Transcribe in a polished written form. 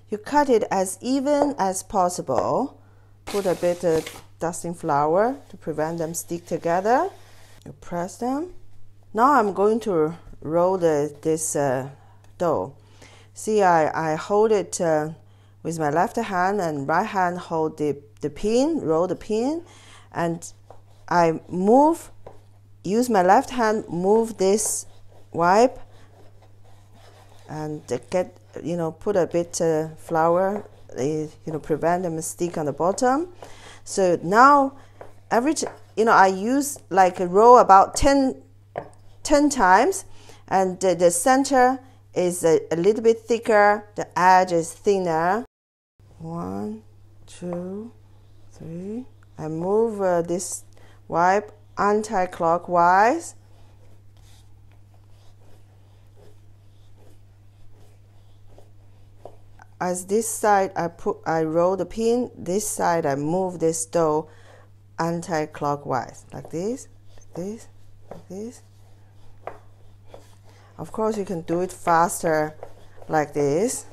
you cut it as even as possible. Put a bit of dusting flour to prevent them stick together. You press them. Now I'm going to roll this dough. See, I hold it with my left hand, and right hand hold the pin, roll the pin, and I use my left hand, move this wipe, and get, put a bit flour, prevent them stick on the bottom. So now I use like a roll about 10 times, and the center is a little bit thicker, the edge is thinner. 1, 2, 3. I move this wipe anti-clockwise. As this side I roll the pin, this side I move this dough anti-clockwise, like this, like this, like this. Of course, you can do it faster like this.